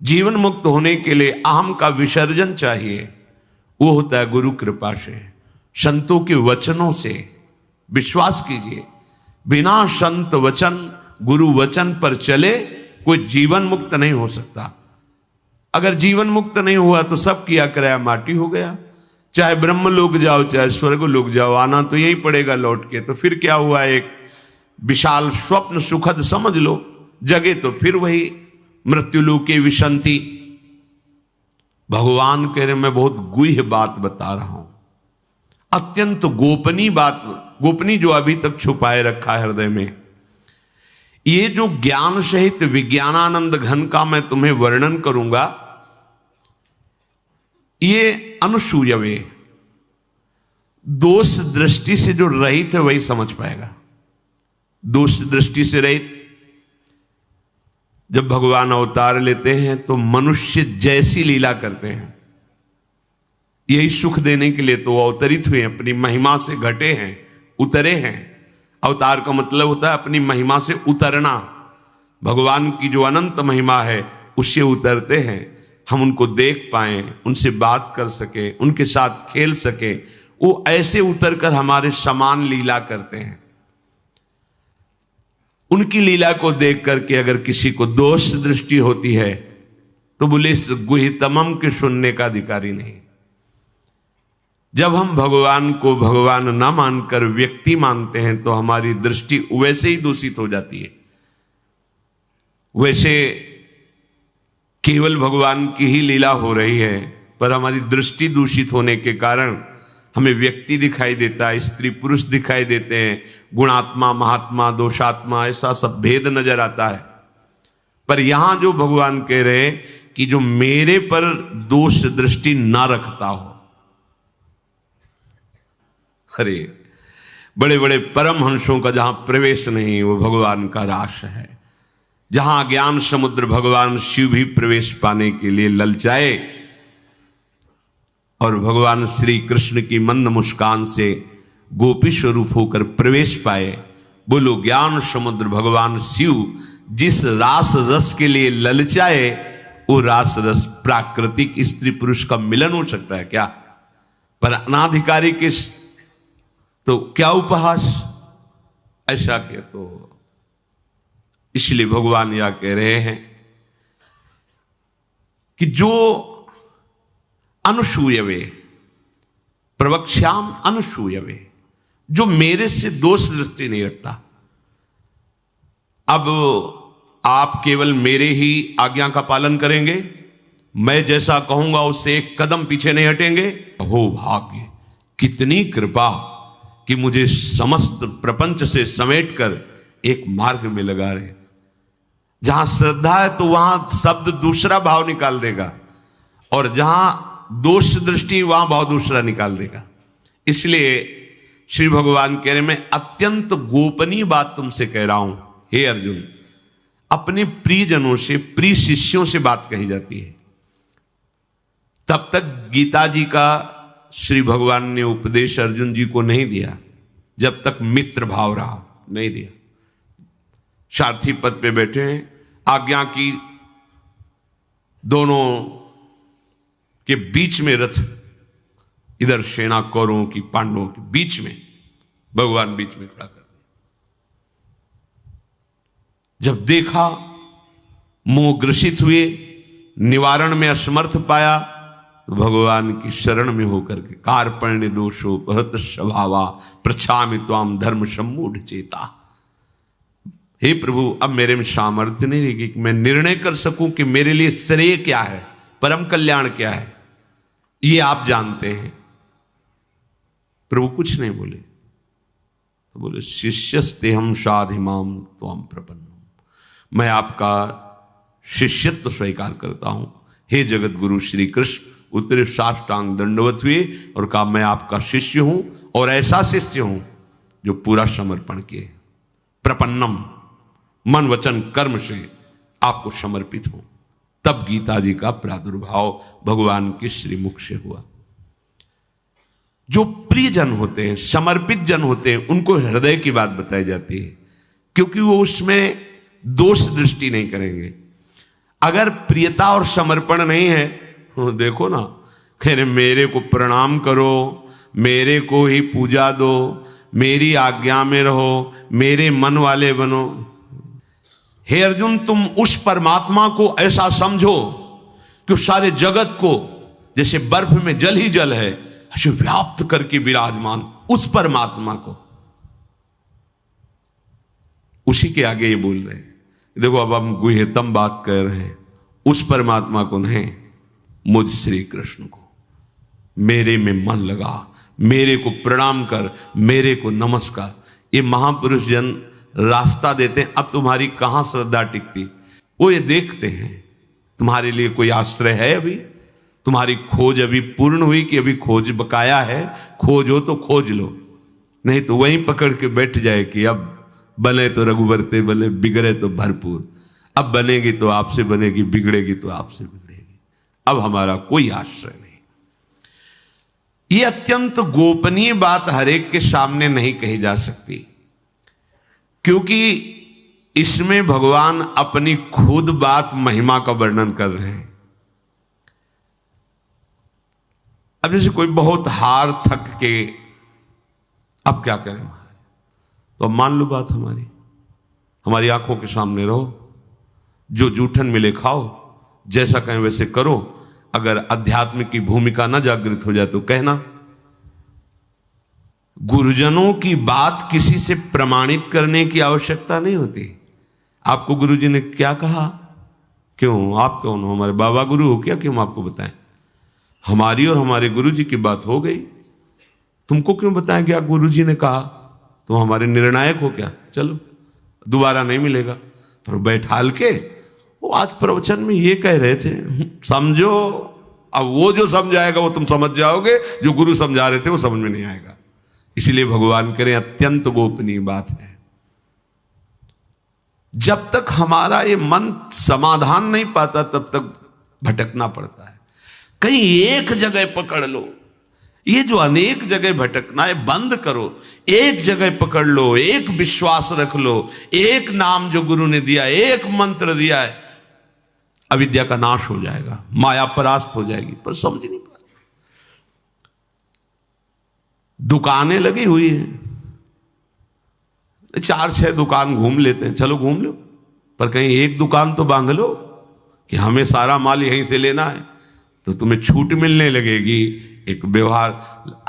जीवन मुक्त होने के लिए अहम का विसर्जन चाहिए। वो होता है गुरु कृपा से, संतों के वचनों से। विश्वास कीजिए, बिना संत वचन गुरु वचन पर चले कोई जीवन मुक्त नहीं हो सकता। अगर जीवन मुक्त नहीं हुआ तो सब किया कराया माटी हो गया। चाहे ब्रह्म लोक जाओ चाहे स्वर्ग लोक जाओ, आना तो यही पड़ेगा लौट के। तो फिर क्या हुआ, एक विशाल स्वप्न सुखद समझ लो, जगे तो फिर वही मृत्युलोके विशंति। भगवान कह रहे मैं बहुत गुह्य बात बता रहा हूं, अत्यंत गोपनीय बात, गोपनीय जो अभी तक छुपाए रखा है हृदय में। ये जो ज्ञान सहित विज्ञानानंद घन का मैं तुम्हें वर्णन करूंगा, ये अनुसूयवे, दोष दृष्टि से जो रहित है वही समझ पाएगा। दोष दृष्टि से रहित, जब भगवान अवतार लेते हैं तो मनुष्य जैसी लीला करते हैं। यही सुख देने के लिए तो अवतरित हुए, अपनी महिमा से घटे हैं, उतरे हैं। अवतार का मतलब होता है अपनी महिमा से उतरना। भगवान की जो अनंत महिमा है उससे उतरते हैं, हम उनको देख पाएं, उनसे बात कर सके, उनके साथ खेल सके। वो ऐसे उतरकर हमारे समान लीला करते हैं। उनकी लीला को देख करके अगर किसी को दोष दृष्टि होती है तो बोले इस गुहितमम के सुनने का अधिकारी नहीं। जब हम भगवान को भगवान ना मानकर व्यक्ति मानते हैं तो हमारी दृष्टि वैसे ही दूषित हो जाती है। वैसे केवल भगवान की ही लीला हो रही है, पर हमारी दृष्टि दूषित होने के कारण हमें व्यक्ति दिखाई देता है, स्त्री पुरुष दिखाई देते हैं, गुणात्मा महात्मा दोषात्मा, ऐसा सब भेद नजर आता है। पर यहां जो भगवान कह रहे कि जो मेरे पर दोष दृष्टि ना रखता हो, अरे बड़े बड़े परमहंसों का जहां प्रवेश नहीं वो भगवान का रास है। जहां ज्ञान समुद्र भगवान शिव भी प्रवेश पाने के लिए ललचाए और भगवान श्री कृष्ण की मंद मुस्कान से गोपी स्वरूप होकर प्रवेश पाए। बोलो ज्ञान समुद्र भगवान शिव जिस रास रस के लिए ललचाए, वो रास रस प्राकृतिक स्त्री पुरुष का मिलन हो सकता है क्या? पर अनाधिकारी के तो क्या उपहास, ऐसा के तो इसलिए भगवान यह कह रहे हैं कि जो अनुसूयवे प्रवक्ष्याम अनुसूयवे, जो मेरे से दोष दृष्टि नहीं रखता। अब आप केवल मेरे ही आज्ञा का पालन करेंगे, मैं जैसा कहूंगा उससे एक कदम पीछे नहीं हटेंगे। हो भाग्य, कितनी कृपा कि मुझे समस्त प्रपंच से समेटकर एक मार्ग में लगा रहे। जहां श्रद्धा है तो वहां शब्द दूसरा भाव निकाल देगा, और जहां दोष दृष्टि वहां भाव दूसरा निकाल देगा। इसलिए श्री भगवान कह रहे मैं अत्यंत गोपनीय बात तुमसे कह रहा हूं हे अर्जुन। अपने प्रियजनों से, प्रिय शिष्यों से बात कही जाती है। तब तक गीता जी का श्री भगवान ने उपदेश अर्जुन जी को नहीं दिया जब तक मित्र भाव रहा, नहीं दिया। सारथी पद पे बैठे हैं, आज्ञा की दोनों के बीच में रथ, इधर सेना कौरवों की पांडवों के बीच में, भगवान बीच में खड़ा कर दिया। जब देखा मोह ग्रसित हुए, निवारण में असमर्थ पाया, तो भगवान की शरण में होकर के कार्पण्य दोषो बहुत स्वभावा प्रछामि त्वाम धर्म सम्मूढ़ चेता। हे प्रभु, अब मेरे में सामर्थ्य नहीं रहेगी कि मैं निर्णय कर सकूं कि मेरे लिए श्रेय क्या है, परम कल्याण क्या है, ये आप जानते हैं। प्रभु कुछ नहीं बोले, तो बोले शिष्यस्तेहम साधिमाम त्वाम प्रपन्नम, मैं आपका शिष्यत्व स्वीकार करता हूं। हे जगत गुरु श्री कृष्ण उतरे साष्टांग दंडवत हुए और कहा मैं आपका शिष्य हूं, और ऐसा शिष्य हूं जो पूरा समर्पण किए, प्रपन्नम, मन वचन कर्म से आपको समर्पित हूं। तब गीता जी का प्रादुर्भाव भगवान के श्रीमुख से हुआ। जो प्रिय जन होते हैं, समर्पित जन होते हैं, उनको हृदय की बात बताई जाती है, क्योंकि वो उसमें दोष दृष्टि नहीं करेंगे। अगर प्रियता और समर्पण नहीं है तो देखो ना, कह रहे मेरे को प्रणाम करो, मेरे को ही पूजा दो, मेरी आज्ञा में रहो, मेरे मन वाले बनो। हे अर्जुन, तुम उस परमात्मा को ऐसा समझो कि उस सारे जगत को जैसे बर्फ में जल ही जल है ऐसे व्याप्त करके विराजमान उस परमात्मा को, उसी के आगे ये बोल रहे हैं। देखो अब हम गुह्यतम बात कर रहे हैं, उस परमात्मा को नहीं, मुझ श्री कृष्ण को। मेरे में मन लगा, मेरे को प्रणाम कर, मेरे को नमस्कार। ये महापुरुष जन रास्ता देते हैं। अब तुम्हारी कहां श्रद्धा टिकती, वो ये देखते हैं तुम्हारे लिए कोई आश्रय है, अभी तुम्हारी खोज अभी पूर्ण हुई कि अभी खोज बकाया है। खोज हो तो खोज लो, नहीं तो वहीं पकड़ के बैठ जाए कि अब बने तो रघुवर ते बने, बिगड़े तो भरपूर। अब बनेगी तो आपसे बनेगी, बिगड़ेगी तो आपसे बिगड़ेगी। अब हमारा कोई आश्रय नहीं। ये अत्यंत गोपनीय बात हरेक के सामने नहीं कही जा सकती, क्योंकि इसमें भगवान अपनी खुद बात महिमा का वर्णन कर रहे हैं। अब जैसे कोई बहुत हार थक के अब क्या करें महाराज, तो अब मान लो बात हमारी आंखों के सामने रहो, जो जूठन मिले खाओ, जैसा कहें वैसे करो। अगर अध्यात्म की भूमिका न जागृत हो जाए तो कहना। गुरुजनों की बात किसी से प्रमाणित करने की आवश्यकता नहीं होती। आपको गुरुजी ने क्या कहा, क्यों आप कौन हो, हमारे बाबा गुरु हो क्या, क्यों आपको बताएं। हमारी और हमारे गुरुजी की बात हो गई, तुमको क्यों बताएं क्या गुरुजी ने कहा, तो हमारे निर्णायक हो क्या, चलो दोबारा नहीं मिलेगा। पर बैठाल के वो आज प्रवचन में ये कह रहे थे, समझो। अब वो जो समझाएगा वो तुम समझ जाओगे, जो गुरु समझा रहे थे वो समझ में नहीं आएगा। इसलिए भगवान करें अत्यंत गोपनीय बात है। जब तक हमारा ये मन समाधान नहीं पाता तब तक भटकना पड़ता है। कहीं एक जगह पकड़ लो, ये जो अनेक जगह भटकना है बंद करो, एक जगह पकड़ लो, एक विश्वास रख लो, एक नाम जो गुरु ने दिया, एक मंत्र दिया है, अविद्या का नाश हो जाएगा, माया परास्त हो जाएगी। पर समझ नहीं पाते। दुकानें लगी हुई हैं, 4-6 दुकान घूम लेते हैं, चलो घूम लो, पर कहीं एक दुकान तो बांध लो कि हमें सारा माल यहीं से लेना है, तो तुम्हें छूट मिलने लगेगी। एक व्यवहार,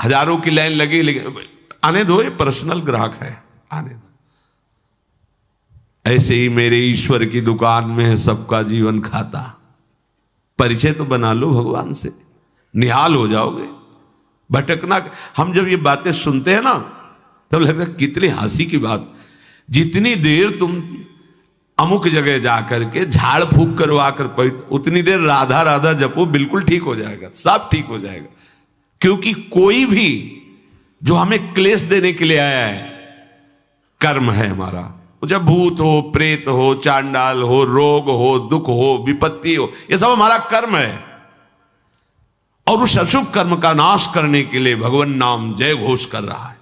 हजारों की लाइन लगी, लेकिन आने दो, ये पर्सनल ग्राहक है, आने दो। ऐसे ही मेरे ईश्वर की दुकान में है सबका जीवन खाता। परिचय तो बना लो भगवान से, निहाल हो जाओगे। भटकना, हम जब ये बातें सुनते हैं ना तब लगता है कितनी हंसी की बात। जितनी देर तुम अमुक जगह जाकर के झाड़ फूक करवा कर उतनी देर राधा राधा जपो, बिल्कुल ठीक हो जाएगा, सब ठीक हो जाएगा। क्योंकि कोई भी जो हमें क्लेश देने के लिए आया है, कर्म है हमारा। जब भूत हो, प्रेत हो, चांडाल हो, रोग हो, दुख हो, विपत्ति हो, ये सब हमारा कर्म है। और उस अशुभ कर्म का नाश करने के लिए भगवान नाम जय घोष कर रहा है।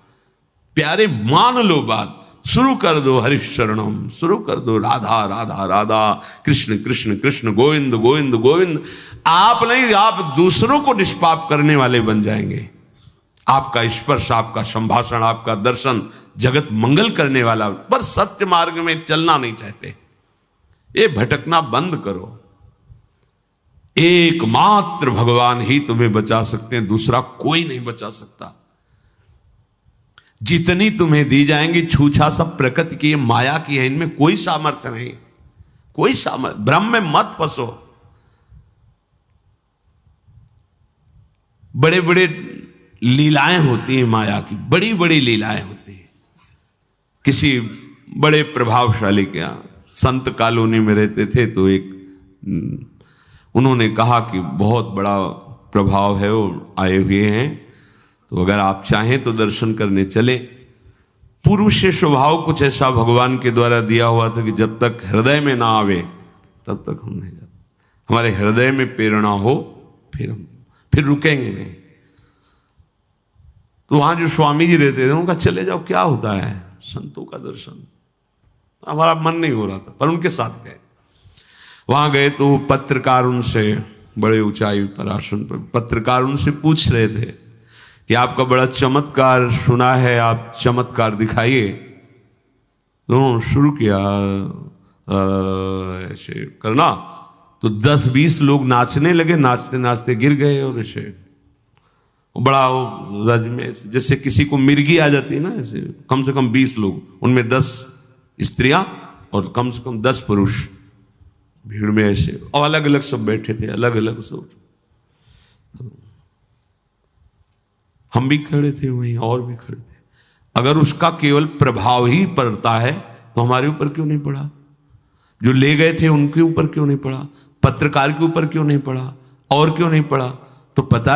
प्यारे मान लो बात, शुरू कर दो हरिशरणम, शुरू कर दो राधा राधा राधा, कृष्ण कृष्ण कृष्ण, गोविंद गोविंद गोविंद। आप नहीं, आप दूसरों को निष्पाप करने वाले बन जाएंगे। आपका स्पर्श, आपका संभाषण, आपका दर्शन जगत मंगल करने वाला। पर सत्य मार्ग में चलना नहीं चाहते, ये भटकना बंद करो। एकमात्र भगवान ही तुम्हें बचा सकते हैं, दूसरा कोई नहीं बचा सकता। जितनी तुम्हें दी जाएंगी छूछा सब प्रकृति की, माया की है, इनमें कोई सामर्थ्य नहीं, कोई सामर्थ्य। ब्रह्म में मत फंसो। बड़े बड़े लीलाएं होती हैं माया की, बड़ी बड़ी लीलाएं होती हैं। किसी बड़े प्रभावशाली के यहाँ संत कॉलोनी में रहते थे, तो एक उन्होंने कहा कि बहुत बड़ा प्रभाव है, वो आए हुए हैं, तो अगर आप चाहें तो दर्शन करने चले। पूर्व से स्वभाव कुछ ऐसा भगवान के द्वारा दिया हुआ था कि जब तक हृदय में ना आवे तब तक हम नहीं जाते। हमारे हृदय में प्रेरणा हो फिर रुकेंगे नहीं। तो वहां जो स्वामी जी रहते थे उनका चले जाओ, क्या होता है, संतों का दर्शन। हमारा मन नहीं हो रहा था, पर उनके साथ गए। वहां गए तो पत्रकार उनसे, बड़े ऊंचाई पर आसन पर पत्रकार उनसे पूछ रहे थे कि आपका बड़ा चमत्कार सुना है, आप चमत्कार दिखाइए। तो शुरू किया ऐसे करना, तो 10-20 लोग नाचने लगे, नाचते नाचते गिर गए। और ऐसे बड़ा रज में जैसे किसी को मिर्गी आ जाती है ना, ऐसे कम से कम 20 लोग, उनमें 10 स्त्रियां और कम से कम 10 पुरुष भीड़ में ऐसे, और अलग अलग सब बैठे थे, अलग अलग सब। हम भी खड़े थे वहीं, और भी खड़े थे। अगर उसका केवल प्रभाव ही पड़ता है तो हमारे ऊपर क्यों नहीं पड़ा? जो ले गए थे उनके ऊपर क्यों नहीं पड़ा? पत्रकार के ऊपर क्यों नहीं पड़ा? और क्यों नहीं पड़ा? तो पता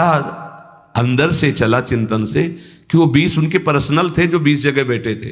अंदर से चला चिंतन से कि वो 20 उनके पर्सनल थे जो 20 जगह बैठे थे।